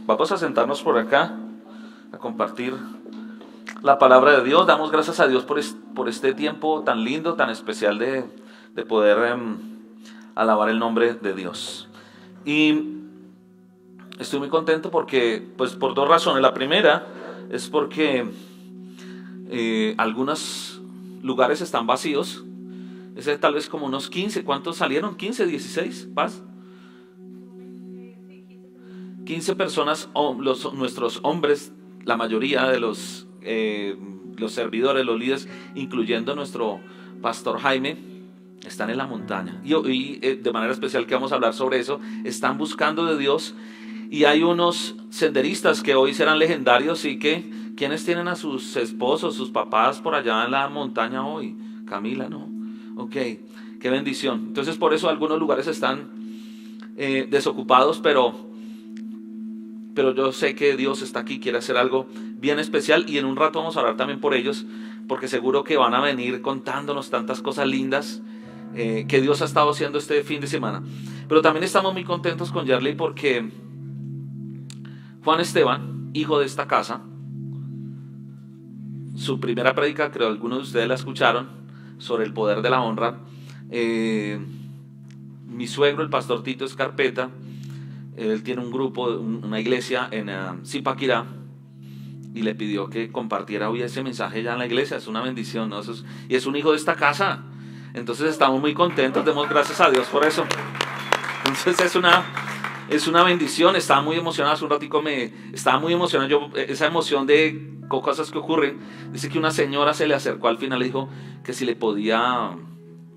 Vamos a sentarnos por acá a compartir la palabra de Dios. Damos gracias a Dios por este tiempo tan lindo, tan especial de poder alabar el nombre de Dios. Y estoy muy contento porque, pues, por dos razones. La primera es porque algunos lugares están vacíos. Ese tal vez como unos 15. ¿Cuántos salieron? ¿15, 16? ¿Paz? 15 personas, nuestros hombres, la mayoría de los servidores, los líderes, incluyendo nuestro pastor Jaime, están en la montaña. Y de manera especial que vamos a hablar sobre eso, están buscando de Dios. Y hay unos senderistas que hoy serán legendarios y que, ¿quiénes tienen a sus esposos, sus papás por allá en la montaña hoy? Camila, ¿no? Ok, qué bendición. Entonces por eso algunos lugares están desocupados, pero yo sé que Dios está aquí, quiere hacer algo bien especial, y en un rato vamos a hablar también por ellos, porque seguro que van a venir contándonos tantas cosas lindas que Dios ha estado haciendo este fin de semana. Pero también estamos muy contentos con Yarley porque Juan Esteban, hijo de esta casa, su primera prédica, creo que algunos de ustedes la escucharon, sobre el poder de la honra. Mi suegro, el pastor Tito Escarpeta, él tiene un grupo, una iglesia en Zipaquirá, y le pidió que compartiera hoy ese mensaje ya en la iglesia. Es una bendición, ¿no? Y es un hijo de esta casa. Entonces estamos muy contentos, demos gracias a Dios por eso. Entonces es una bendición. Estaba muy emocionado, hace un ratico estaba muy emocionado. Esa emoción de cosas que ocurren. Dice que una señora se le acercó al final, le dijo que si le podía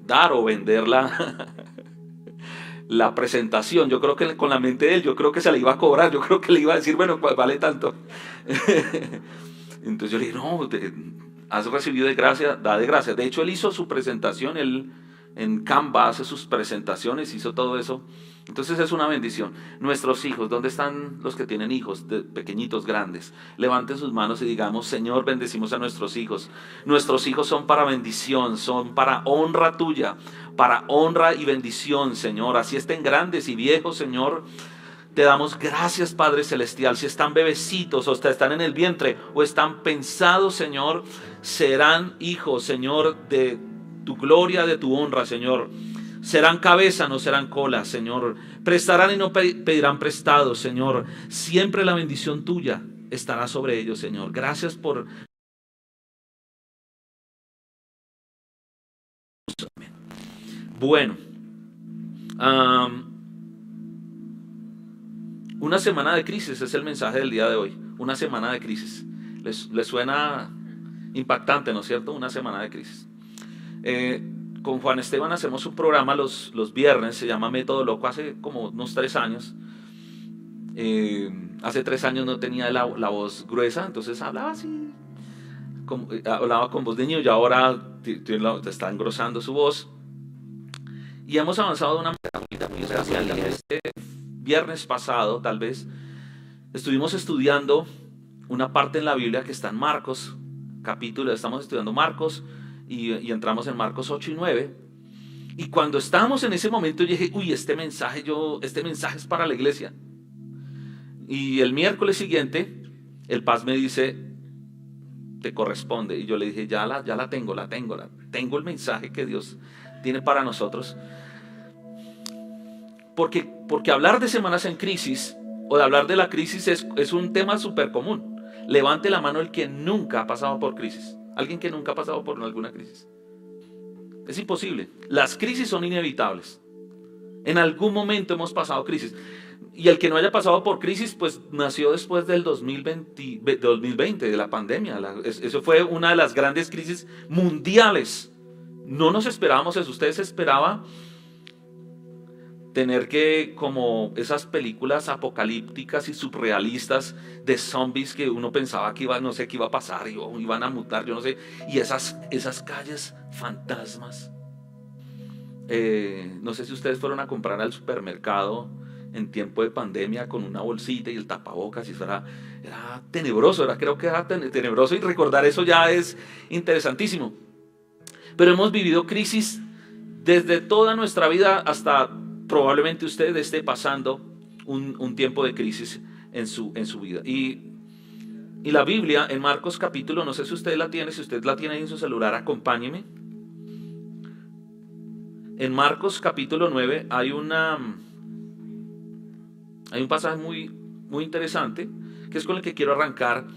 dar o vender la presentación. Yo creo que con la mente de él, yo creo que se la iba a cobrar, yo creo que le iba a decir, bueno, vale tanto. Entonces yo le dije, no, has recibido de gracia, da de gracia. De hecho, él hizo su presentación, él en Canva hace sus presentaciones, hizo todo eso. Entonces es una bendición. Nuestros hijos, ¿dónde están los que tienen hijos, pequeñitos, grandes? Levanten sus manos y digamos, Señor, bendecimos a nuestros hijos. Nuestros hijos son para bendición, son para honra tuya, para honra y bendición, Señor. Así estén grandes y viejos, Señor, te damos gracias, Padre Celestial. Si están bebecitos, o están en el vientre, o están pensados, Señor, serán hijos, Señor, de tu gloria, de tu honra, Señor. Serán cabeza, no serán cola, Señor. Prestarán y no pedirán prestado, Señor. Siempre la bendición tuya estará sobre ellos, Señor. Gracias por... Bueno, una semana de crisis es el mensaje del día de hoy. Una semana de crisis. ¿Les suena impactante, no es cierto? Una semana de crisis. Con Juan Esteban hacemos un programa los viernes, se llama Método Loco, hace como unos 3 años. Hace 3 años no tenía la voz gruesa, entonces hablaba así, hablaba con voz de niño, y ahora está engrosando su voz. Y hemos avanzado de una manera muy especial. Este viernes pasado, tal vez, estuvimos estudiando una parte en la Biblia que está en Marcos, estamos estudiando Marcos, y entramos en Marcos 8 y 9. Y cuando estábamos en ese momento, yo dije, uy, este mensaje es para la iglesia. Y el miércoles siguiente, el Paz me dice, te corresponde. Y yo le dije, ya la tengo el mensaje que Dios tiene para nosotros. Porque hablar de semanas en crisis, o de hablar de la crisis, es un tema súper común. Levante la mano el que nunca ha pasado por crisis. Alguien que nunca ha pasado por alguna crisis. Es imposible. Las crisis son inevitables. En algún momento hemos pasado crisis. Y el que no haya pasado por crisis, pues nació después del 2020, de la pandemia. Eso fue una de las grandes crisis mundiales. No nos esperábamos eso. Ustedes esperaban tener que, como esas películas apocalípticas y surrealistas de zombies, que uno pensaba que no sé qué iba a pasar, iban a mutar, yo no sé, y esas calles fantasmas. No sé si ustedes fueron a comprar al supermercado en tiempo de pandemia con una bolsita y el tapabocas, y eso era tenebroso, creo que era tenebroso, y recordar eso ya es interesantísimo. Pero hemos vivido crisis desde toda nuestra vida hasta probablemente usted esté pasando un tiempo de crisis en su vida. Y la Biblia en Marcos capítulo, no sé si usted la tiene, si usted la tiene ahí en su celular, acompáñeme. En Marcos capítulo 9 hay un pasaje muy interesante, que es con el que quiero arrancar,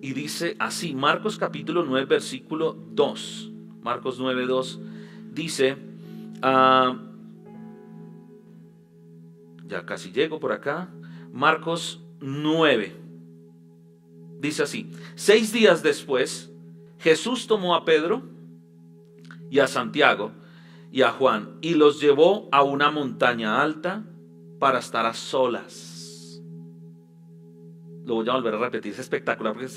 y dice así, Marcos capítulo 9 versículo 2, Marcos 9, 2, dice, ya casi llego por acá, Marcos 9, dice así, 6 días después, Jesús tomó a Pedro y a Santiago y a Juan y los llevó a una montaña alta para estar a solas. Lo voy a volver a repetir, es espectacular porque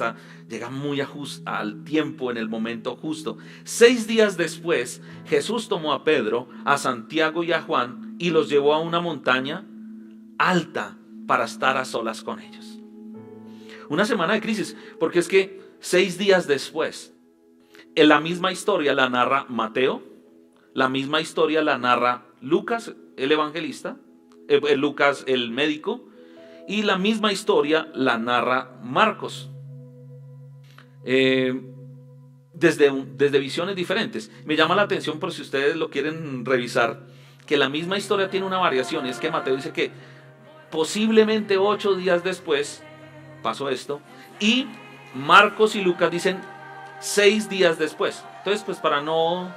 llega muy al tiempo, en el momento justo. 6 días después, Jesús tomó a Pedro, a Santiago y a Juan y los llevó a una montaña alta para estar a solas con ellos. Una semana de crisis, porque es que 6 días después, en la misma historia la narra Mateo, la misma historia la narra Lucas, el evangelista, Lucas el médico, y la misma historia la narra Marcos, desde visiones diferentes. Me llama la atención, por si ustedes lo quieren revisar, que la misma historia tiene una variación. Es que Mateo dice que posiblemente 8 días después pasó esto, y Marcos y Lucas dicen 6 días después. Entonces, pues para no,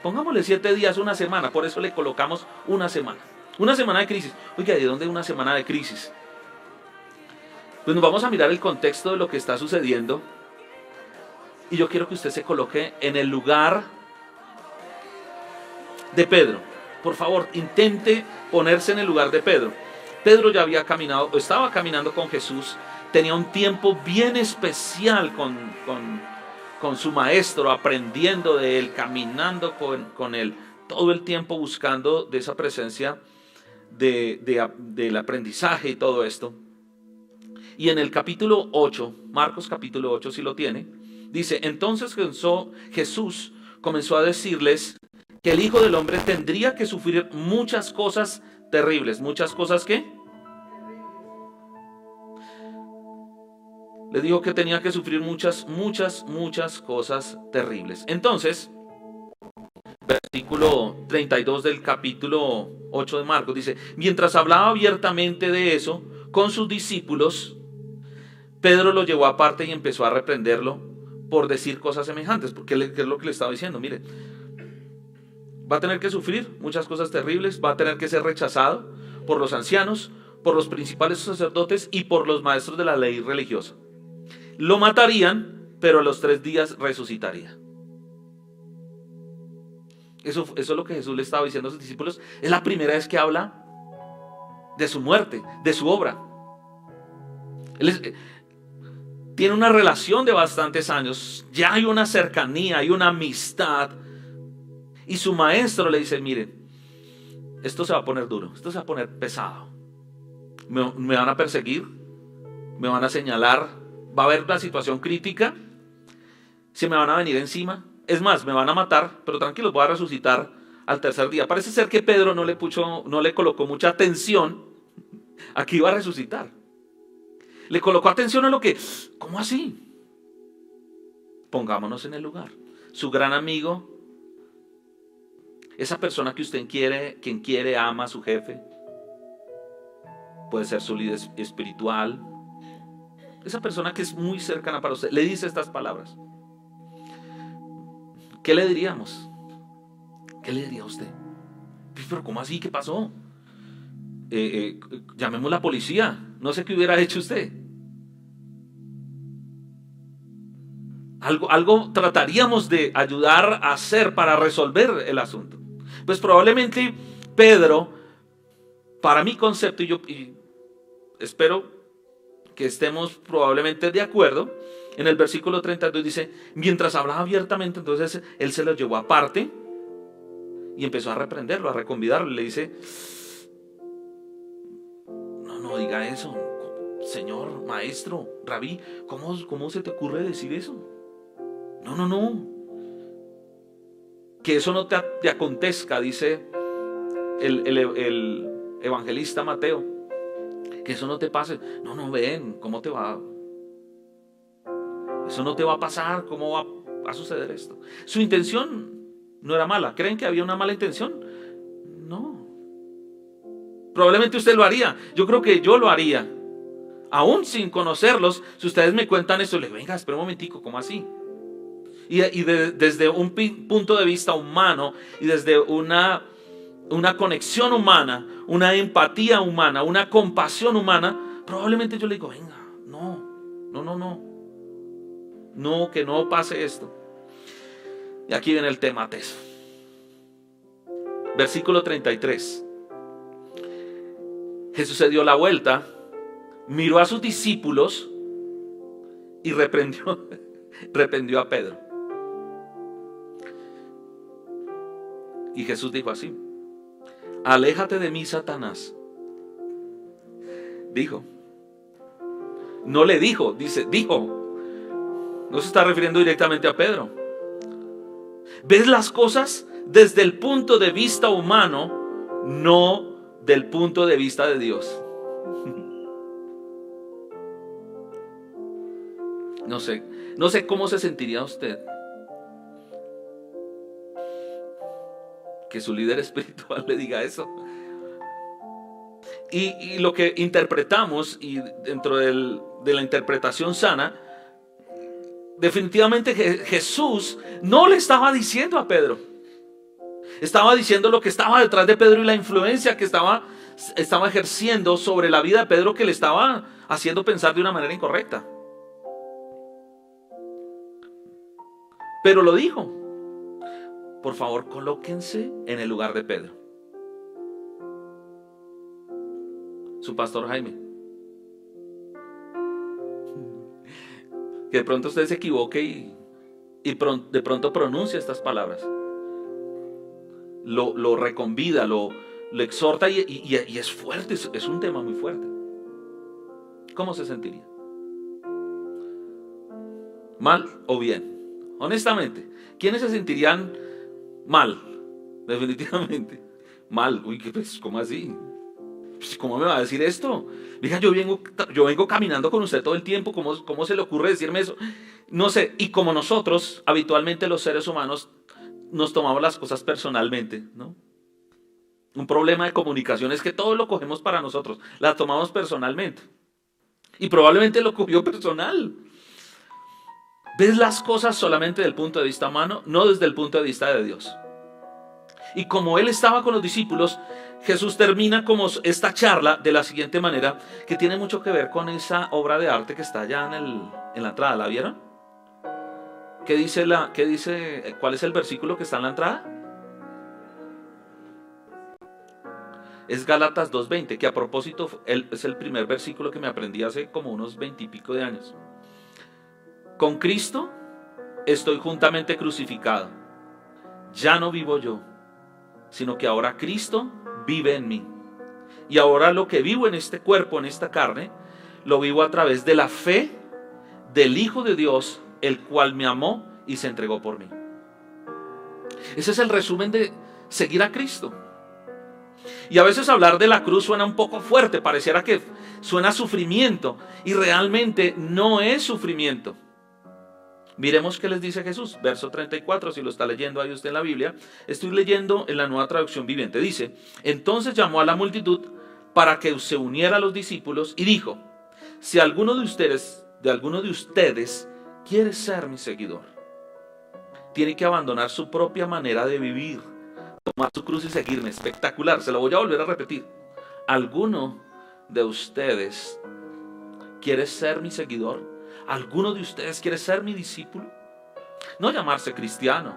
pongámosle 7 días, una semana, por eso le colocamos una semana. Una semana de crisis. Oiga, ¿de dónde una semana de crisis? Pues nos vamos a mirar el contexto de lo que está sucediendo, y yo quiero que usted se coloque en el lugar de Pedro. Por favor, intente ponerse en el lugar de Pedro. Pedro ya había caminado, o estaba caminando con Jesús, tenía un tiempo bien especial con su maestro, aprendiendo de él, caminando con él, todo el tiempo buscando de esa presencia del aprendizaje y todo esto. Y en el capítulo 8, Marcos capítulo 8, si lo tiene, dice, entonces Jesús comenzó a decirles que el Hijo del Hombre tendría que sufrir muchas cosas terribles. ¿Muchas cosas qué? Le dijo que tenía que sufrir muchas cosas terribles. Entonces, versículo 32 del capítulo 8 de Marcos dice, mientras hablaba abiertamente de eso con sus discípulos, Pedro lo llevó aparte y empezó a reprenderlo por decir cosas semejantes. Porque ¿qué es lo que le estaba diciendo? Mire, va a tener que sufrir muchas cosas terribles, va a tener que ser rechazado por los ancianos, por los principales sacerdotes y por los maestros de la ley religiosa. Lo matarían, pero a los 3 días resucitaría. Eso es lo que Jesús le estaba diciendo a sus discípulos. Es la primera vez que habla de su muerte, de su obra. Tiene una relación de bastantes años, ya hay una cercanía, hay una amistad. Y su maestro le dice, miren, esto se va a poner duro, esto se va a poner pesado. Me van a perseguir, me van a señalar, va a haber una situación crítica, se me van a venir encima. Es más, me van a matar, pero tranquilos, voy a resucitar al 3er día. Parece ser que Pedro no le colocó mucha atención a que iba a resucitar. Le colocó atención a lo que, ¿cómo así? Pongámonos en el lugar. Su gran amigo, esa persona que usted quiere, quien quiere, ama a su jefe, puede ser su líder espiritual, esa persona que es muy cercana para usted, le dice estas palabras. ¿Qué le diríamos? ¿Qué le diría a usted? Pero ¿cómo así? ¿Qué pasó? Llamemos a la policía. No sé qué hubiera hecho usted. Algo trataríamos de ayudar a hacer para resolver el asunto. Pues probablemente Pedro, para mi concepto, y espero que estemos probablemente de acuerdo, en el versículo 32 dice, mientras hablaba abiertamente, entonces él se lo llevó aparte y empezó a reprenderlo, a reconvidarlo. Le dice, no diga eso, señor, maestro, rabí, ¿cómo se te ocurre decir eso? No, que eso no te acontezca, dice el evangelista Mateo. Que eso no te pase. No, no, ven, ¿cómo te va? Eso no te va a pasar, ¿cómo va a suceder esto? Su intención no era mala. ¿Creen que había una mala intención? No. Probablemente usted lo haría. Yo creo que yo lo haría. Aún sin conocerlos, si ustedes me cuentan esto, les digo, venga, espera un momentico, ¿cómo así? Desde un punto de vista humano y desde una conexión humana, una empatía humana, una compasión humana, probablemente yo le digo, venga, no, que no pase esto. Y aquí viene el tema teso. Versículo 33. Jesús se dio la vuelta, miró a sus discípulos y reprendió a Pedro. Y Jesús dijo así: aléjate de mí, Satanás. Dijo. No le dijo, dijo. No se está refiriendo directamente a Pedro. ¿Ves las cosas desde el punto de vista humano, no del punto de vista de Dios? No sé cómo se sentiría usted que su líder espiritual le diga eso. Y lo que interpretamos, y dentro de la interpretación sana, definitivamente Jesús no le estaba diciendo a Pedro. Estaba diciendo lo que estaba detrás de Pedro y la influencia que estaba ejerciendo sobre la vida de Pedro, que le estaba haciendo pensar de una manera incorrecta. Pero lo dijo: por favor, colóquense en el lugar de Pedro. Su pastor Jaime. Que de pronto usted se equivoque y de pronto pronuncia estas palabras. Lo reconvida, lo exhorta y es fuerte, es un tema muy fuerte. ¿Cómo se sentiría? ¿Mal o bien? Honestamente, ¿quiénes se sentirían mal? Definitivamente. Mal. Uy, ¿cómo así? ¿Cómo me va a decir esto? Mira, yo vengo caminando con usted todo el tiempo. ¿Cómo se le ocurre decirme eso? No sé. Y como nosotros, habitualmente los seres humanos, nos tomamos las cosas personalmente, ¿no? Un problema de comunicación es que todo lo cogemos para nosotros. La tomamos personalmente. Y probablemente lo cogió personal. ¿Ves las cosas solamente desde el punto de vista humano? No desde el punto de vista de Dios. Y como él estaba con los discípulos, Jesús termina como esta charla de la siguiente manera, que tiene mucho que ver con esa obra de arte que está allá en la entrada. ¿La vieron? ¿Qué dice? ¿Cuál es el versículo que está en la entrada? Es Gálatas 2:20, que a propósito es el primer versículo que me aprendí hace como unos 20 y pico de años. Con Cristo estoy juntamente crucificado. Ya no vivo yo, sino que ahora Cristo vive en mí. Y ahora lo que vivo en este cuerpo, en esta carne, lo vivo a través de la fe del Hijo de Dios, el cual me amó y se entregó por mí. Ese es el resumen de seguir a Cristo. Y a veces hablar de la cruz suena un poco fuerte, pareciera que suena a sufrimiento, y realmente no es sufrimiento. Miremos qué les dice Jesús, verso 34, si lo está leyendo ahí usted en la Biblia. Estoy leyendo en la Nueva Traducción Viviente. Dice: entonces llamó a la multitud para que se uniera a los discípulos y dijo: si alguno de ustedes quiere ser mi seguidor, tiene que abandonar su propia manera de vivir, tomar su cruz y seguirme. Espectacular, se lo voy a volver a repetir. ¿Alguno de ustedes quiere ser mi seguidor? ¿Alguno de ustedes quiere ser mi discípulo? No llamarse cristiano,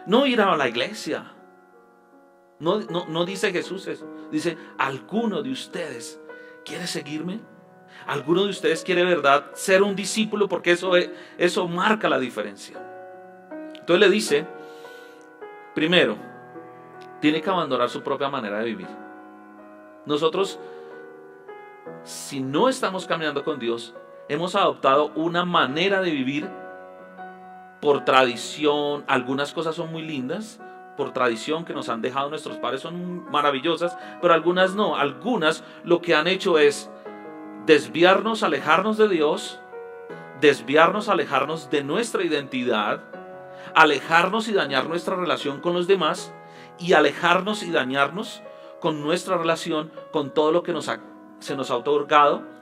no ir a la iglesia. No dice Jesús eso. Dice: ¿alguno de ustedes quiere seguirme? ¿Alguno de ustedes quiere, verdad, ser un discípulo? Porque eso marca la diferencia. Entonces le dice: primero, tiene que abandonar su propia manera de vivir. Nosotros, si no estamos caminando con Dios, hemos adoptado una manera de vivir por tradición. Algunas cosas son muy lindas, por tradición que nos han dejado nuestros padres son maravillosas, pero algunas no. Algunas lo que han hecho es desviarnos, alejarnos de Dios, desviarnos, alejarnos de nuestra identidad, alejarnos y dañar nuestra relación con los demás, y alejarnos y dañarnos con nuestra relación con todo lo que se nos ha otorgado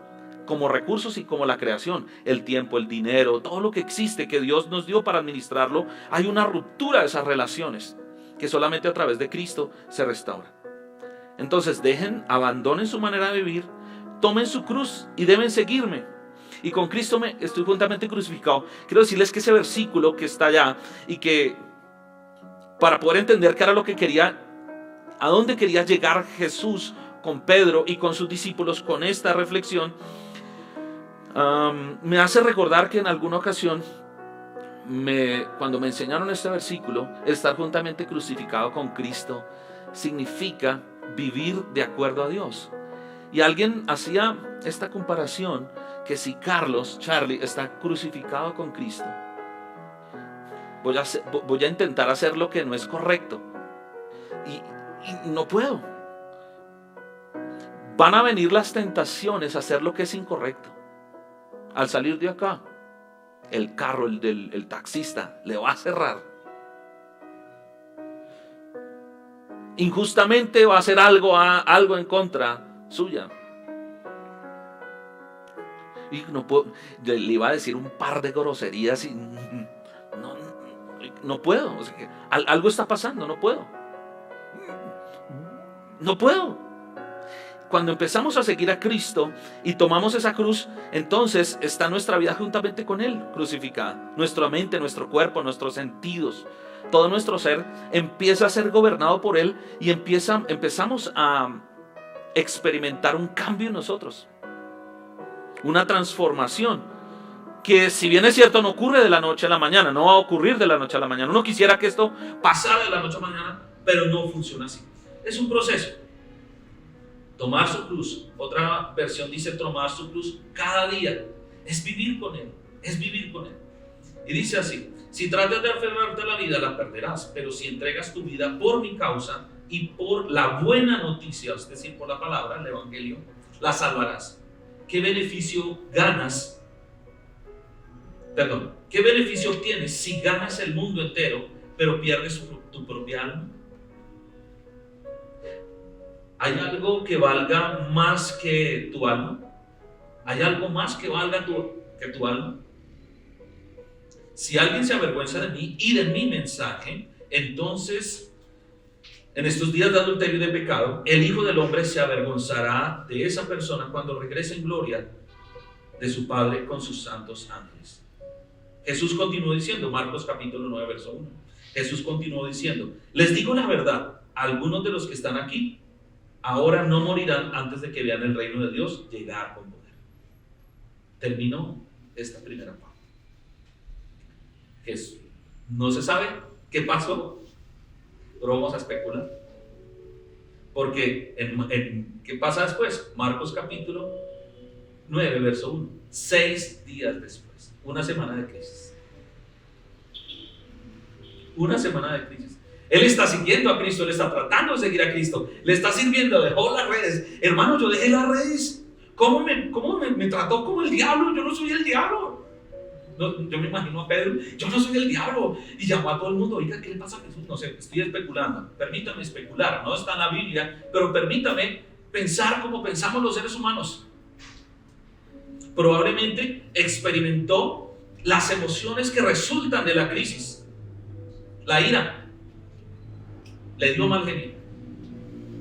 como recursos y como la creación, el tiempo, el dinero, todo lo que existe que Dios nos dio para administrarlo. Hay una ruptura de esas relaciones que solamente a través de Cristo se restaura. Entonces abandonen su manera de vivir, tomen su cruz y deben seguirme. Y con Cristo estoy juntamente crucificado. Quiero decirles que ese versículo que está allá, y que para poder entender qué era lo que quería, a dónde quería llegar Jesús con Pedro y con sus discípulos con esta reflexión, me hace recordar que en alguna ocasión, cuando me enseñaron este versículo, estar juntamente crucificado con Cristo significa vivir de acuerdo a Dios. Y alguien hacía esta comparación, que si Charlie está crucificado con Cristo, voy a intentar hacer lo que no es correcto y no puedo. Van a venir las tentaciones a hacer lo que es incorrecto. Al salir de acá, el carro, el taxista, le va a cerrar. Injustamente va a hacer algo en contra suya. Y no puedo, le iba a decir un par de groserías y no puedo. O sea, algo está pasando, no puedo. No puedo. Cuando empezamos a seguir a Cristo y tomamos esa cruz, entonces está nuestra vida juntamente con Él crucificada. Nuestra mente, nuestro cuerpo, nuestros sentidos, todo nuestro ser empieza a ser gobernado por Él, y empezamos a experimentar un cambio en nosotros, una transformación que, si bien es cierto, no ocurre de la noche a la mañana, no va a ocurrir de la noche a la mañana. Uno quisiera que esto pasara de la noche a la mañana, pero no funciona así. Es un proceso. Tomar su cruz, otra versión dice tomar su cruz cada día, es vivir con Él, es vivir con Él. Y dice así: si tratas de aferrarte a la vida, la perderás, pero si entregas tu vida por mi causa y por la buena noticia, es decir, por la palabra, el evangelio, la salvarás. ¿Qué beneficio ganas? ¿Qué beneficio obtienes si ganas el mundo entero, pero pierdes tu propia alma? ¿Hay algo que valga más que tu alma? ¿Hay algo más que valga que tu alma? Si alguien se avergüenza de mí y de mi mensaje, entonces, en estos días de adulterio y de pecado, el Hijo del Hombre se avergonzará de esa persona cuando regrese en gloria de su Padre con sus santos ángeles. Jesús continuó diciendo, Marcos capítulo 9, verso 1. Jesús continuó diciendo: les digo la verdad, algunos de los que están aquí ahora no morirán antes de que vean el reino de Dios llegar con poder. Terminó esta primera parte. Jesús, no se sabe qué pasó, pero vamos a especular. Porque ¿qué pasa después? Marcos capítulo 9, verso 1. 6 días después, una semana de crisis. Una semana de crisis. Él está siguiendo a Cristo, él está tratando de seguir a Cristo, le está sirviendo, dejó las redes. Hermano, yo dejé las redes. ¿Cómo me trató como el diablo? Yo no soy el diablo. No, yo me imagino a Pedro, yo no soy el diablo. Y llamó a todo el mundo: oiga, ¿qué le pasa a Jesús? No sé, estoy especulando. Permítame especular, no está en la Biblia, pero permítame pensar como pensamos los seres humanos. Probablemente experimentó las emociones que resultan de la crisis. La ira. Le dio mal genio.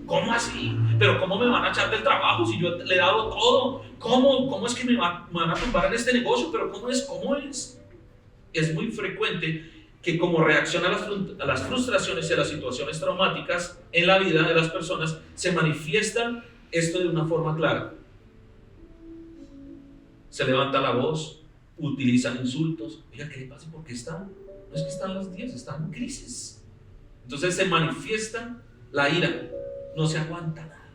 ¿Cómo así? ¿Pero cómo me van a echar del trabajo si yo le he dado todo? ¿Cómo es que me van a tumbar en este negocio? ¿Pero cómo es? Es muy frecuente que, como reacción a las frustraciones y a las situaciones traumáticas en la vida de las personas, se manifiestan esto de una forma clara. Se levanta la voz, utilizan insultos. Oiga, ¿qué le pasa? ¿Por qué están? No es que están las 10, están en crisis. Entonces se manifiesta la ira, no se aguanta nada.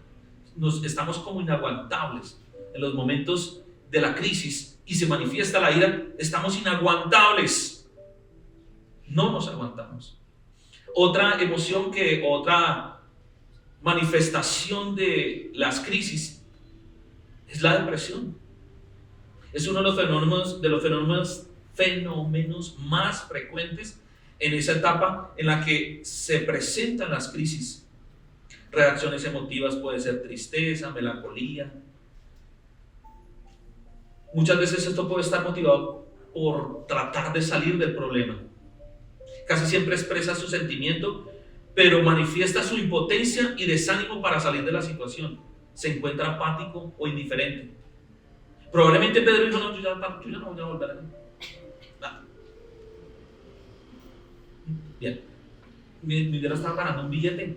Estamos como inaguantables en los momentos de la crisis, y se manifiesta la ira, estamos inaguantables. No nos aguantamos. Otra manifestación de las crisis es la depresión. Es uno de los fenómenos más frecuentes en esa etapa en la que se presentan las crisis. Reacciones emotivas puede ser tristeza, melancolía. Muchas veces esto puede estar motivado por tratar de salir del problema. Casi siempre expresa su sentimiento, pero manifiesta su impotencia y desánimo para salir de la situación. Se encuentra apático o indiferente. Probablemente Pedro dijo, no, yo ya no voy a volver a... No. Bien, mi dinero estaba ganando un billete.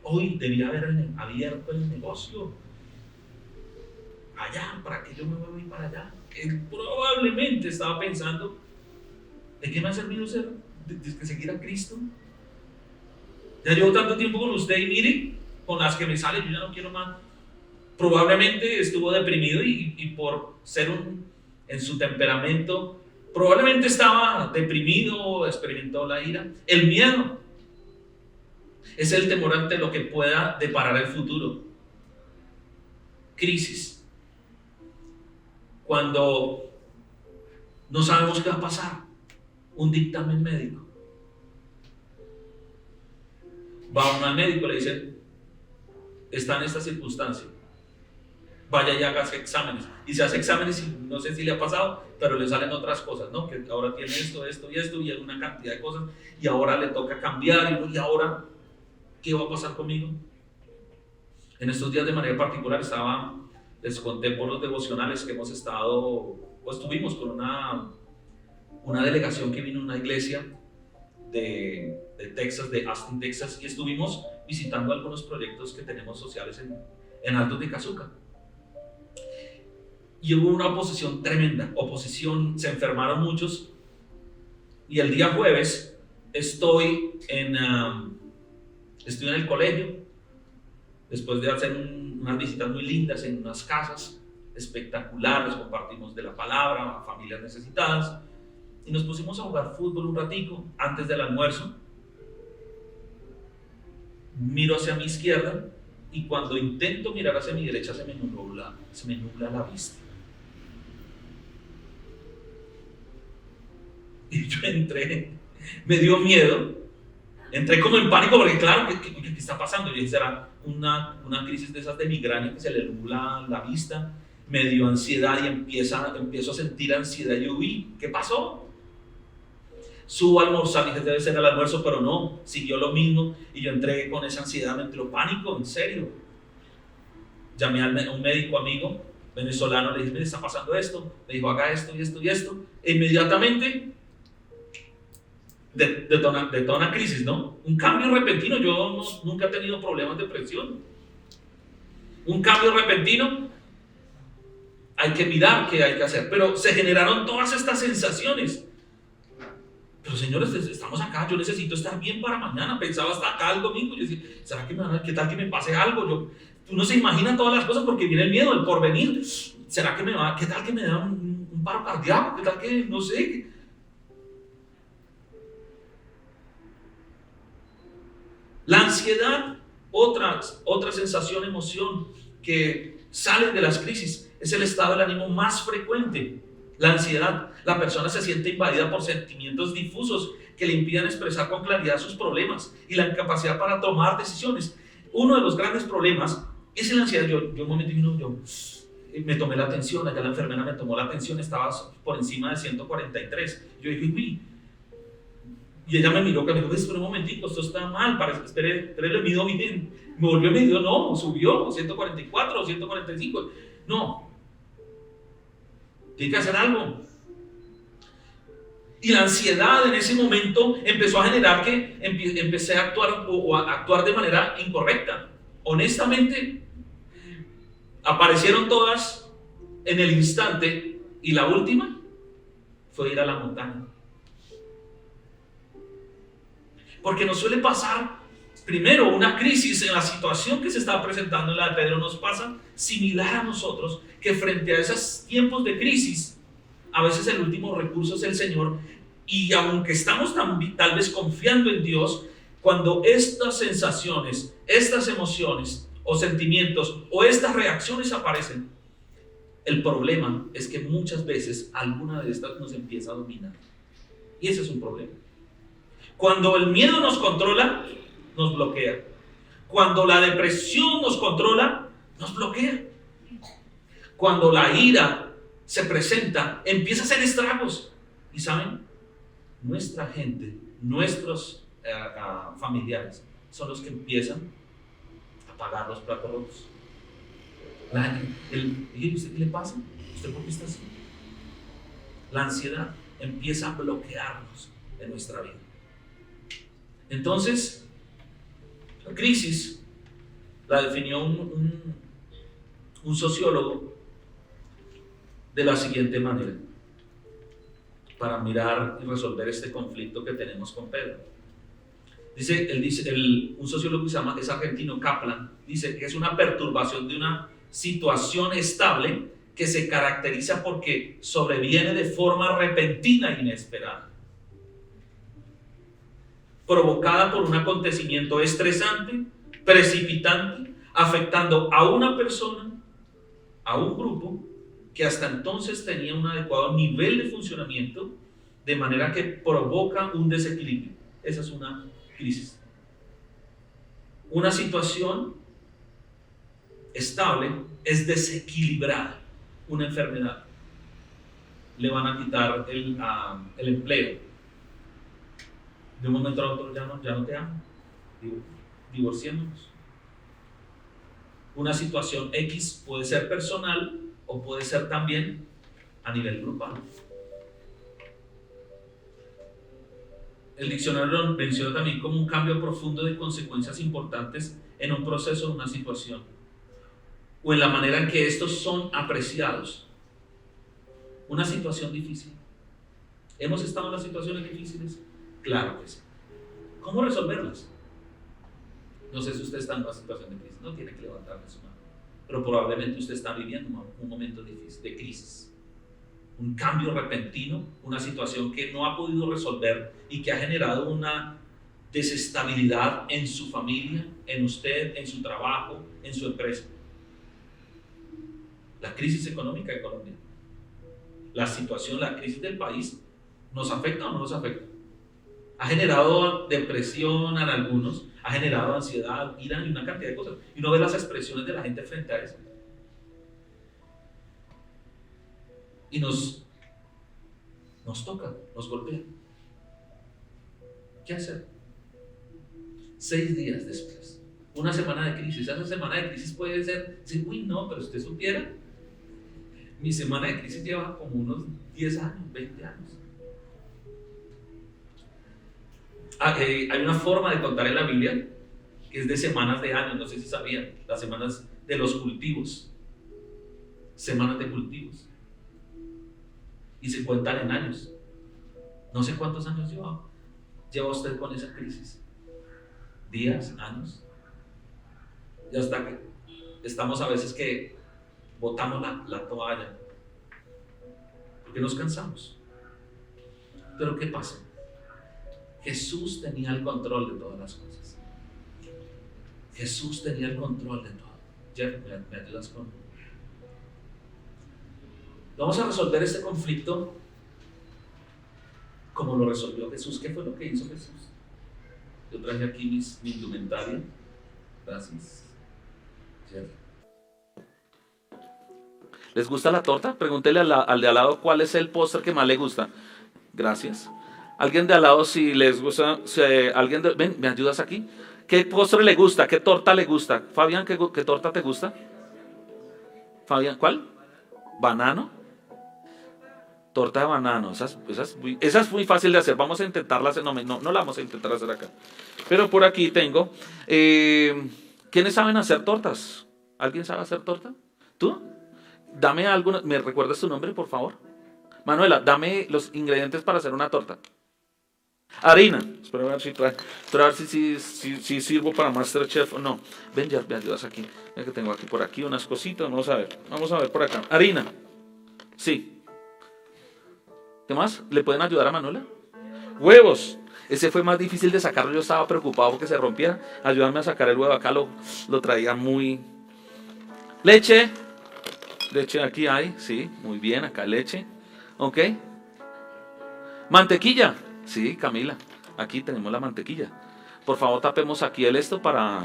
Hoy debía haber abierto el negocio. Allá, ¿para qué yo me voy a ir para allá? Él probablemente estaba pensando, ¿de qué me ha servido seguir a Cristo? Ya llevo tanto tiempo con usted y mire, con las que me sale, yo ya no quiero más. Probablemente estuvo deprimido y por ser en su temperamento, probablemente estaba deprimido, experimentó la ira. El miedo es el temor ante lo que pueda deparar el futuro. Crisis. Cuando no sabemos qué va a pasar. Un dictamen médico. Va uno al médico y le dice, está en esta circunstancia. Vaya y haga exámenes. Y se hace exámenes y no sé si le ha pasado, pero le salen otras cosas, ¿no? Que ahora tiene esto y hay una cantidad de cosas y ahora le toca cambiar y ahora, ¿qué va a pasar conmigo? En estos días de manera particular les conté por los devocionales que hemos estado, pues estuvimos con una delegación que vino a una iglesia de Texas, de Austin, Texas, y estuvimos visitando algunos proyectos que tenemos sociales en Altos de Cazuca. Y hubo una oposición tremenda, se enfermaron muchos, y el día jueves estoy en el colegio, después de hacer unas visitas muy lindas en unas casas espectaculares, compartimos de la palabra a familias necesitadas, y nos pusimos a jugar fútbol un ratico antes del almuerzo. Miro hacia mi izquierda y cuando intento mirar hacia mi derecha se me nubla la vista. Y yo entré, me dio miedo, entré como en pánico porque claro, ¿qué está pasando? Y será una crisis de esas de migraña que se le nubla la vista. Me dio ansiedad y empiezo a sentir ansiedad. Yo vi, ¿qué pasó? Subo a almorzar, dije debe ser el almuerzo, pero no, siguió lo mismo y yo entré con esa ansiedad, me entró pánico, en serio. Llamé a un médico amigo venezolano, le dije, mire, está pasando esto, me dijo, haga esto y esto y esto, e inmediatamente detona crisis, ¿no? Un cambio repentino, yo nunca he tenido problemas de presión. Un cambio repentino, hay que mirar qué hay que hacer, pero se generaron todas estas sensaciones. Pero señores, estamos acá, yo necesito estar bien para mañana. Pensaba hasta acá el domingo, yo decía, ¿será que qué tal que me pase algo? Uno se imagina todas las cosas porque viene el miedo, el porvenir. ¿Será que qué tal que me da un paro cardíaco? ¿Qué tal que, no sé? La ansiedad, otra sensación, emoción que sale de las crisis, es el estado del ánimo más frecuente. La ansiedad, la persona se siente invadida por sentimientos difusos que le impiden expresar con claridad sus problemas y la incapacidad para tomar decisiones. Uno de los grandes problemas es la ansiedad. Yo un momento me tomé la atención, allá la enfermera me tomó la atención, estaba por encima de 143. Yo dije, uy, y ella me miró, que me dijo, espera un momentico, esto está mal, espere, le mido bien. Me volvió y me dijo, no, subió, 144, 145, no. Tiene que hacer algo. Y la ansiedad en ese momento empezó a generar que empecé a actuar o a actuar de manera incorrecta. Honestamente, aparecieron todas en el instante y la última fue ir a la montaña. Porque nos suele pasar, primero, una crisis en la situación que se está presentando en la de Pedro, nos pasa similar a nosotros, que frente a esos tiempos de crisis, a veces el último recurso es el Señor, Y aunque estamos tal vez confiando en Dios, cuando estas sensaciones, estas emociones o sentimientos o estas reacciones aparecen, el problema es que muchas veces alguna de estas nos empieza a dominar. Y ese es un problema. Cuando el miedo nos controla, nos bloquea. Cuando la depresión nos controla, nos bloquea. Cuando la ira se presenta, empieza a hacer estragos. ¿Y saben? Nuestra gente, nuestros familiares, son los que empiezan a pagar los platos rotos. ¿Usted qué le pasa? ¿Usted por qué está así? La ansiedad empieza a bloquearnos en nuestra vida. Entonces, la crisis la definió un sociólogo de la siguiente manera, para mirar y resolver este conflicto que tenemos con Pedro. Un sociólogo que se llama, es argentino, Kaplan, dice que es una perturbación de una situación estable que se caracteriza porque sobreviene de forma repentina e inesperada, provocada por un acontecimiento estresante, precipitante, afectando a una persona, a un grupo que hasta entonces tenía un adecuado nivel de funcionamiento, de manera que provoca un desequilibrio. Esa es una crisis. Una situación estable es desequilibrada. Una enfermedad. Le van a quitar el empleo. De un momento a otro ya no te amo. Divorciémonos. Una situación X puede ser personal o puede ser también a nivel grupal. El diccionario lo menciona también como un cambio profundo de consecuencias importantes en un proceso o una situación, o en la manera en que estos son apreciados. Una situación difícil. ¿Hemos estado en las situaciones difíciles? Claro que sí. ¿Cómo resolverlas? No sé si usted está en una situación de crisis, no tiene que levantarle su mano, pero probablemente usted está viviendo un momento difícil, de crisis, un cambio repentino, una situación que no ha podido resolver y que ha generado una desestabilidad en su familia, en usted, en su trabajo, en su empresa. La crisis económica de Colombia, la situación, la crisis del país, ¿nos afecta o no nos afecta? Ha generado depresión en algunos, ha generado ansiedad, ira y una cantidad de cosas. Y uno ve las expresiones de la gente frente a eso. Y nos toca, nos golpea. ¿Qué hacer? 6 días después, una semana de crisis. Esa semana de crisis puede ser, sí, uy, no, pero usted supiera, mi semana de crisis lleva como unos 10 años, 20 años. Hay una forma de contar en la Biblia que es de semanas de años, no sé si sabían, las semanas de los cultivos, semanas de cultivos, y se cuentan en años. No sé cuántos años lleva usted con esa crisis, días, años, y hasta que estamos a veces que botamos la toalla, porque nos cansamos. Pero ¿qué pasa? Jesús tenía el control de todas las cosas. Jesús tenía el control de todo. Jeff, ¿me ayudas con? Vamos a resolver este conflicto como lo resolvió Jesús. ¿Qué fue lo que hizo Jesús? Yo traje aquí mi indumentaria. Gracias. Jeff. ¿Les gusta la torta? Pregúntele al de al lado cuál es el postre que más le gusta. Gracias. Alguien de al lado, si les gusta, ven, ¿me ayudas aquí? ¿Qué postre le gusta? ¿Qué torta le gusta? Fabián, ¿qué torta te gusta? Fabián, ¿cuál? ¿Banano? Torta de banano. Esa es muy fácil de hacer. Vamos a intentarla hacer. No la vamos a intentar hacer acá. Pero por aquí tengo. ¿Quiénes saben hacer tortas? ¿Alguien sabe hacer torta? ¿Tú? Dame alguna. ¿Me recuerdas tu nombre, por favor? Manuela, dame los ingredientes para hacer una torta. Harina. Espera a ver si sirvo para Masterchef o no. Ven, ya me ayudas aquí. Ya que tengo aquí por aquí unas cositas. Vamos a ver por acá. Harina. Sí. ¿Qué más? ¿Le pueden ayudar a Manuela? Huevos. Ese fue más difícil de sacarlo. Yo estaba preocupado porque se rompiera. Ayúdame a sacar el huevo. Acá lo traía muy... Leche. Leche aquí hay. Sí, muy bien. Acá leche. Ok. Mantequilla. Sí, Camila. Aquí tenemos la mantequilla. Por favor, tapemos aquí el esto para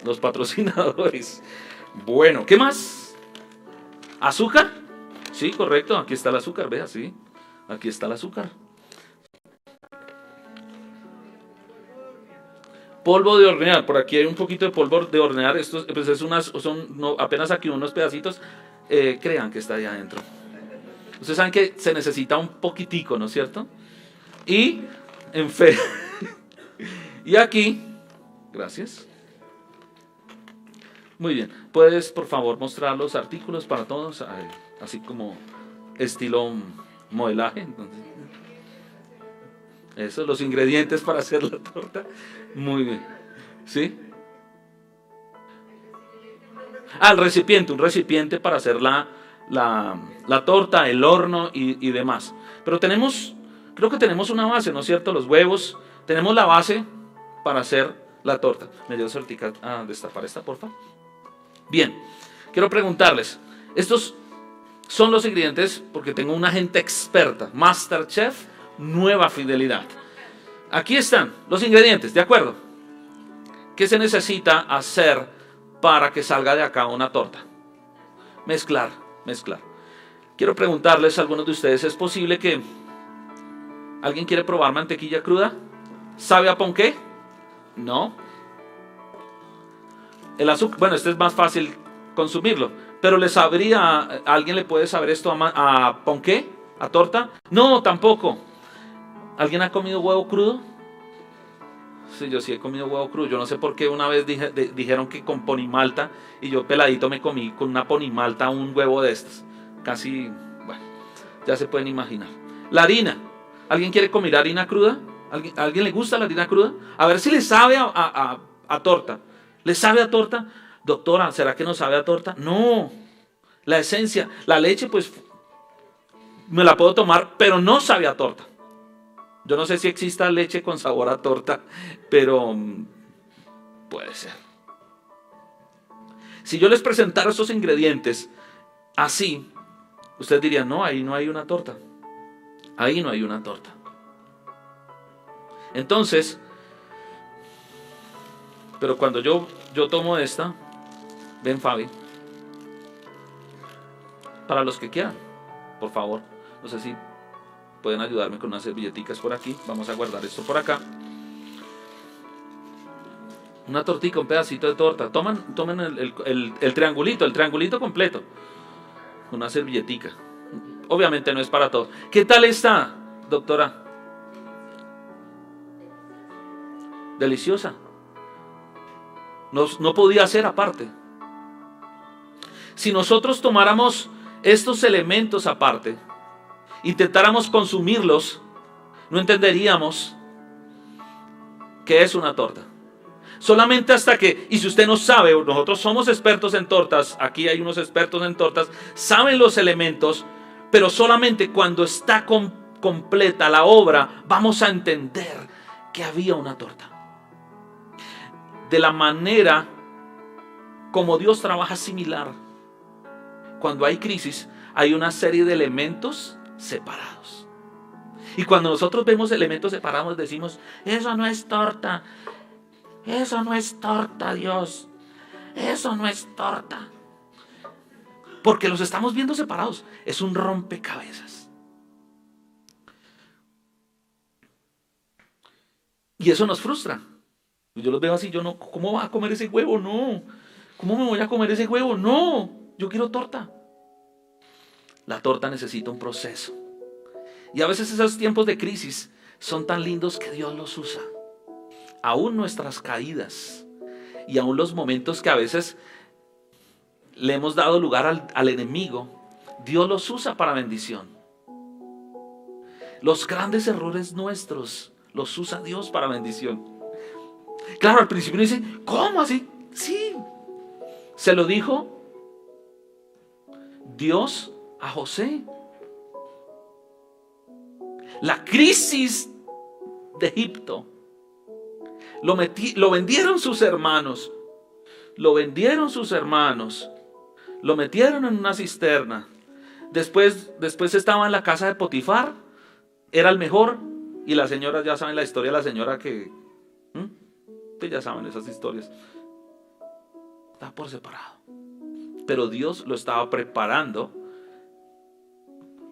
los patrocinadores. Bueno, ¿qué más? ¿Azúcar? Sí, correcto. Aquí está el azúcar. Vea, sí. Aquí está el azúcar. Polvo de hornear, por aquí hay un poquito de polvo de hornear. Esto pues son apenas aquí unos pedacitos. Crean que está ahí adentro. Ustedes saben que se necesita un poquitico, ¿no es cierto? Y en fe. Y aquí, gracias. Muy bien. ¿Puedes por favor mostrar los artículos para todos? Así como estilo modelaje. Entonces, eso, los ingredientes para hacer la torta. Muy bien. ¿Sí? El recipiente, un recipiente para hacer la torta, el horno y demás. Pero creo que tenemos una base, ¿no es cierto? Los huevos, tenemos la base para hacer la torta. ¿Me ayudas a destapar esta, por favor? Bien, quiero preguntarles, estos son los ingredientes porque tengo una gente experta, Masterchef, Nueva Fidelidad. Aquí están los ingredientes, ¿de acuerdo? ¿Qué se necesita hacer para que salga de acá una torta? Mezclar. Quiero preguntarles a algunos de ustedes, ¿es posible que alguien quiere probar mantequilla cruda? ¿Sabe a ponqué? No. El azúcar, bueno, este es más fácil consumirlo, pero ¿alguien le puede saber esto a ponqué? ¿A torta? No, tampoco. ¿Alguien ha comido huevo crudo? Sí, yo sí he comido huevo crudo. Yo no sé por qué una vez dijeron que con ponimalta, y yo peladito me comí con una ponimalta un huevo de estos. Casi, bueno, ya se pueden imaginar. La harina. ¿Alguien quiere comer harina cruda? ¿Alguien le gusta la harina cruda? A ver si le sabe a torta. ¿Le sabe a torta? Doctora, ¿será que no sabe a torta? No. La esencia, la leche, pues me la puedo tomar, pero no sabe a torta. Yo no sé si exista leche con sabor a torta, pero puede ser. Si yo les presentara esos ingredientes así, ustedes dirían, no, ahí no hay una torta. Ahí no hay una torta. Entonces, pero cuando yo tomo esta, ven Fabi, para los que quieran, por favor, no sé si pueden ayudarme con unas servilleticas por aquí. Vamos a guardar esto por acá. Una tortita, un pedacito de torta. Tomen el triangulito completo. Una servilletica. Obviamente no es para todos. ¿Qué tal está, doctora? Deliciosa. No podía ser aparte. Si nosotros tomáramos estos elementos aparte, intentáramos consumirlos, no entenderíamos qué es una torta. Solamente hasta que, y si usted no sabe, nosotros somos expertos en tortas, aquí hay unos expertos en tortas, saben los elementos, pero solamente cuando está completa la obra, vamos a entender que había una torta. De la manera como Dios trabaja similar. Cuando hay crisis, hay una serie de elementos separados. Y cuando nosotros vemos elementos separados, decimos, eso no es torta. Eso no es torta, Dios. Eso no es torta. Porque los estamos viendo separados. Es un rompecabezas. Y eso nos frustra. Yo los veo así, yo no, ¿cómo va a comer ese huevo? No. ¿Cómo me voy a comer ese huevo? No. Yo quiero torta. La torta necesita un proceso. Y a veces esos tiempos de crisis son tan lindos que Dios los usa. Aún nuestras caídas y aún los momentos que a veces le hemos dado lugar al enemigo, Dios los usa para bendición. Los grandes errores nuestros los usa Dios para bendición. Claro, al principio dice, ¿cómo así? Sí. Se lo dijo Dios a José. La crisis de Egipto. Lo vendieron sus hermanos. Lo vendieron sus hermanos. Lo metieron en una cisterna. Después estaba en la casa de Potifar. Era el mejor. Y la señora, ya saben la historia de la señora que... Ustedes ya saben esas historias. Está por separado. Pero Dios lo estaba preparando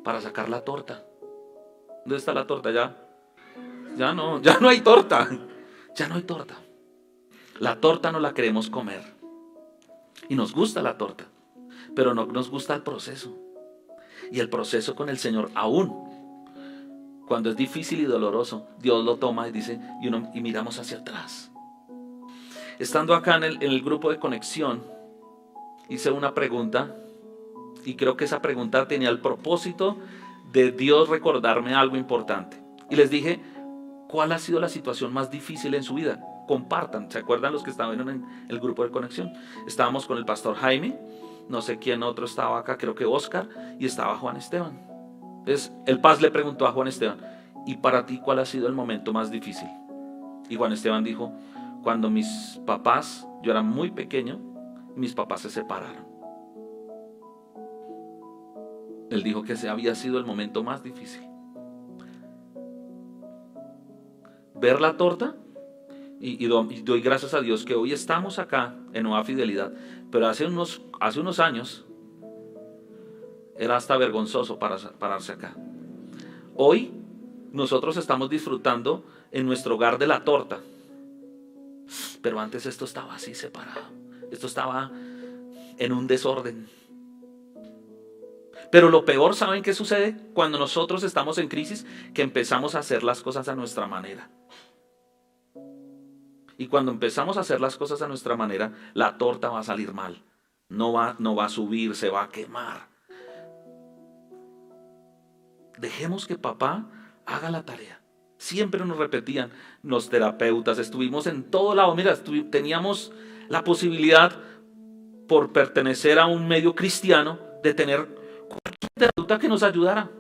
para sacar la torta. ¿Dónde está la torta? Ya no hay torta. Ya no hay torta. La torta no la queremos comer. Y nos gusta la torta. Pero no nos gusta el proceso. Y el proceso con el Señor, aún cuando es difícil y doloroso, Dios lo toma y dice, y miramos hacia atrás. Estando acá en el grupo de conexión, hice una pregunta. Y creo que esa pregunta tenía el propósito de Dios recordarme algo importante. Y les dije, ¿cuál ha sido la situación más difícil en su vida? Compartan. ¿Se acuerdan los que estaban en el grupo de conexión? Estábamos con el pastor Jaime, no sé quién otro estaba acá, creo que Oscar, y estaba Juan Esteban. Entonces el Paz le preguntó a Juan Esteban, ¿y para ti cuál ha sido el momento más difícil? Y Juan Esteban dijo, cuando mis papás, yo era muy pequeño, mis papás se separaron. Él dijo que ese había sido el momento más difícil. Ver la torta, y doy gracias a Dios que hoy estamos acá en Nueva Fidelidad, pero hace unos años era hasta vergonzoso pararse acá. Hoy nosotros estamos disfrutando en nuestro hogar de la torta, pero antes esto estaba así separado, esto estaba en un desorden. Pero lo peor, ¿saben qué sucede? Cuando nosotros estamos en crisis, que empezamos a hacer las cosas a nuestra manera. Y cuando empezamos a hacer las cosas a nuestra manera, la torta va a salir mal. No va a subir, se va a quemar. Dejemos que papá haga la tarea. Siempre nos repetían los terapeutas, estuvimos en todo lado. Mira, teníamos la posibilidad, por pertenecer a un medio cristiano, de tener cualquier terapeuta que nos ayudara.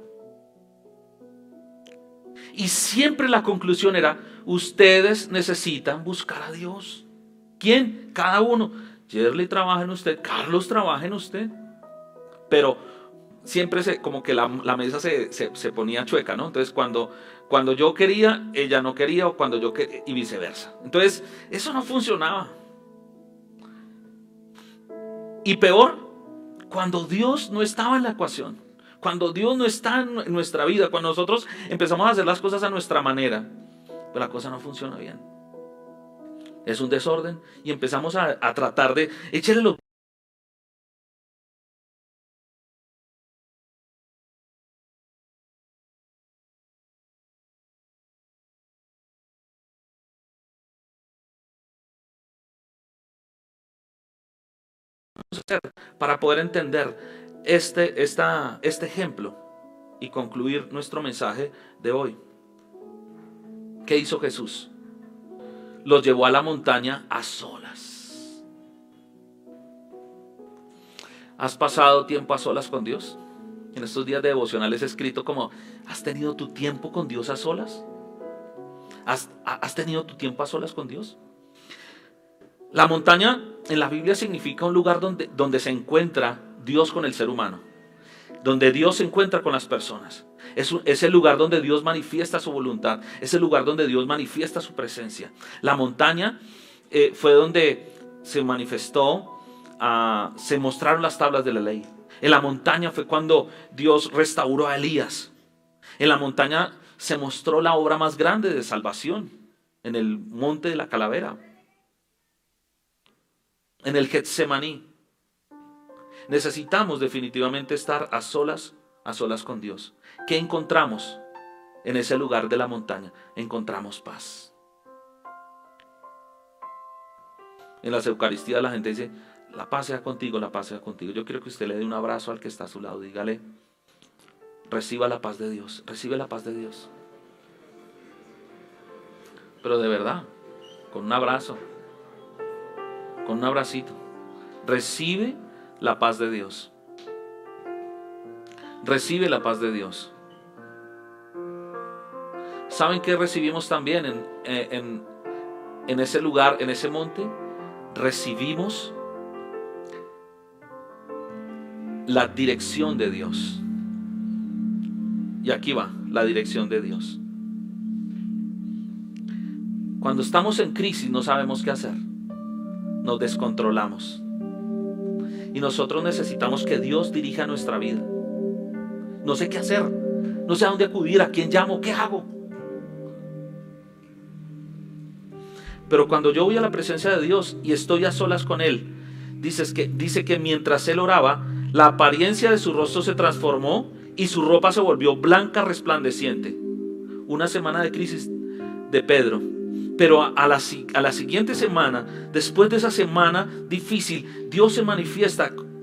Y siempre la conclusión era, ustedes necesitan buscar a Dios. ¿Quién? Cada uno. Yerly trabaja en usted, Carlos trabaja en usted. Pero siempre como que la mesa se ponía chueca, ¿no? Entonces cuando yo quería, ella no quería, o cuando yo quería, y viceversa. Entonces eso no funcionaba. Y peor, cuando Dios no estaba en la ecuación. Cuando Dios no está en nuestra vida, cuando nosotros empezamos a hacer las cosas a nuestra manera, pues la cosa no funciona bien. Es un desorden y empezamos a tratar de echarle los... para poder entender este ejemplo y concluir nuestro mensaje de hoy. ¿Qué hizo Jesús? Los llevó a la montaña a solas. ¿Has pasado tiempo a solas con Dios? En estos días de devocionales he escrito como, ¿has tenido tu tiempo con Dios a solas? ¿Has tenido tu tiempo a solas con Dios? La montaña en la Biblia significa un lugar donde se encuentra Dios con el ser humano, donde Dios se encuentra con las personas. Es el lugar donde Dios manifiesta su voluntad, es el lugar donde Dios manifiesta su presencia. La montaña fue donde se manifestó, se mostraron las tablas de la ley. En la montaña fue cuando Dios restauró a Elías. En la montaña se mostró la obra más grande de salvación, en el monte de la calavera, en el Getsemaní. Necesitamos definitivamente estar a solas con Dios. ¿Qué encontramos en ese lugar de la montaña? Encontramos paz. En las Eucaristías la gente dice, la paz sea contigo, la paz sea contigo. Yo quiero que usted le dé un abrazo al que está a su lado. Dígale, reciba la paz de Dios, recibe la paz de Dios. Pero de verdad, con un abrazo, con un abracito. Recibe la paz de Dios. Recibe la paz de Dios. ¿Saben qué recibimos también en ese lugar, en ese monte? Recibimos la dirección de Dios. Y aquí va la dirección de Dios. Cuando estamos en crisis no sabemos qué hacer. Nos descontrolamos. Y nosotros necesitamos que Dios dirija nuestra vida. No sé qué hacer. No sé a dónde acudir, a quién llamo, qué hago. Pero cuando yo voy a la presencia de Dios y estoy a solas con Él, dice que mientras Él oraba, la apariencia de su rostro se transformó y su ropa se volvió blanca, resplandeciente. Una semana de crisis de Pedro. Pero a la siguiente semana, después de esa semana difícil,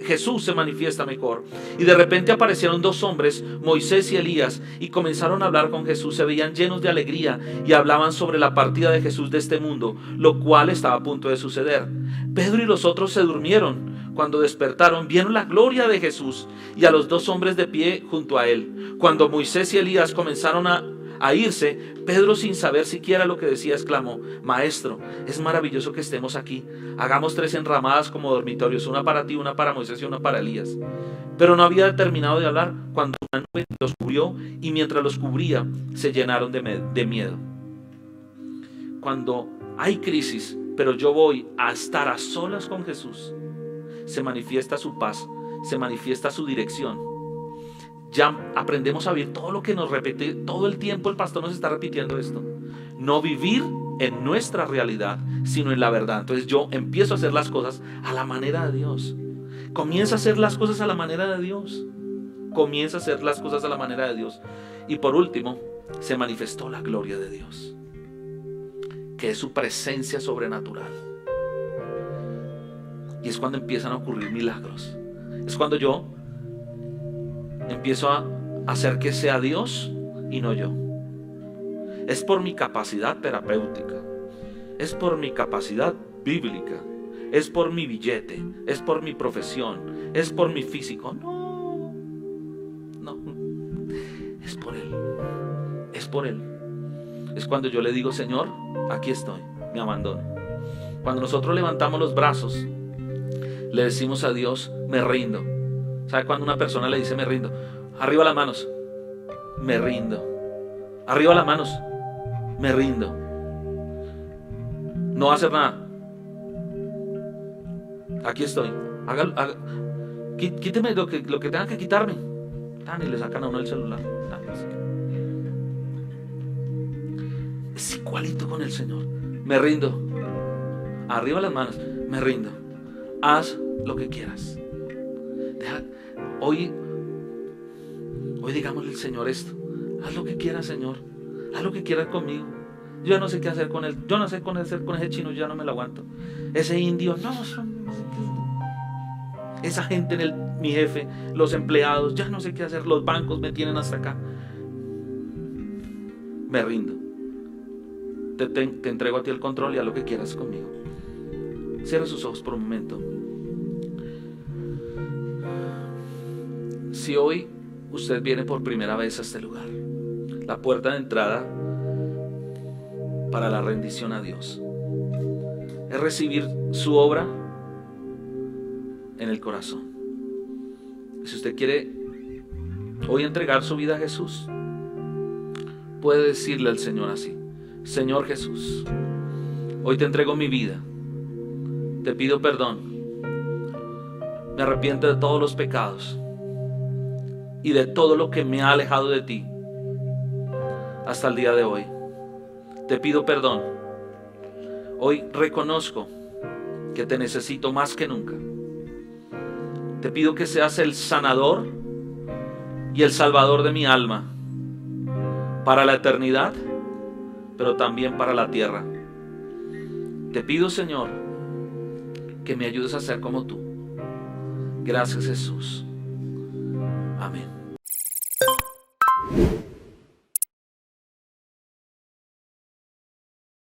Jesús se manifiesta mejor. Y de repente aparecieron dos hombres, Moisés y Elías, y comenzaron a hablar con Jesús. Se veían llenos de alegría y hablaban sobre la partida de Jesús de este mundo, lo cual estaba a punto de suceder. Pedro y los otros se durmieron. Cuando despertaron, vieron la gloria de Jesús y a los dos hombres de pie junto a él. Cuando Moisés y Elías comenzaron a irse, Pedro, sin saber siquiera lo que decía, exclamó: Maestro, es maravilloso que estemos aquí. Hagamos 3 enramadas como dormitorios, una para ti, una para Moisés y una para Elías. Pero no había terminado de hablar cuando una nube los cubrió, y mientras los cubría se llenaron de miedo. Cuando hay crisis, pero yo voy a estar a solas con Jesús, se manifiesta su paz, se manifiesta su dirección. Ya aprendemos a vivir todo lo que nos repite todo el tiempo. El pastor nos está repitiendo esto: no vivir en nuestra realidad, sino en la verdad. Entonces yo empiezo a hacer las cosas a la manera de Dios. Comienza a hacer las cosas a la manera de Dios. Comienza a hacer las cosas a la manera de Dios. Y por último, se manifestó la gloria de Dios, que es su presencia sobrenatural. Y es cuando empiezan a ocurrir milagros. Es cuando yo empiezo a hacer que sea Dios y no yo. Es por mi capacidad terapéutica, es por mi capacidad bíblica, es por mi billete, es por mi profesión, es por mi físico. No, es por Él, es por Él. Es cuando yo le digo: Señor, aquí estoy, me abandono. Cuando nosotros levantamos los brazos, le decimos a Dios: me rindo. ¿Sabe cuando una persona le dice: me rindo? Arriba las manos, me rindo. Arriba las manos, me rindo. No va a hacer nada. Aquí estoy. Quíteme lo que tengan que quitarme. Y le sacan a uno el celular. Es igualito con el Señor. Me rindo. Arriba las manos, me rindo. Haz lo que quieras. Hoy digámosle al Señor esto: haz lo que quieras, Señor, haz lo que quieras conmigo. Yo ya no sé qué hacer con él. Yo no sé qué hacer con ese chino. Yo ya no me lo aguanto. Ese indio, esa gente mi jefe, los empleados, ya no sé qué hacer. Los bancos me tienen hasta acá. Me rindo. Te entrego a ti el control y haz lo que quieras conmigo. Cierra sus ojos por un momento. Si hoy usted viene por primera vez a este lugar, la puerta de entrada para la rendición a Dios es recibir su obra en el corazón. Si usted quiere hoy entregar su vida a Jesús, puede decirle al Señor así: Señor Jesús, hoy te entrego mi vida, te pido perdón, me arrepiento de todos los pecados y de todo lo que me ha alejado de ti hasta el día de hoy. Te pido perdón. Hoy reconozco que te necesito más que nunca. Te pido que seas el sanador y el salvador de mi alma, para la eternidad, pero también para la tierra. Te pido, Señor, que me ayudes a ser como tú. Gracias, Jesús. Amén.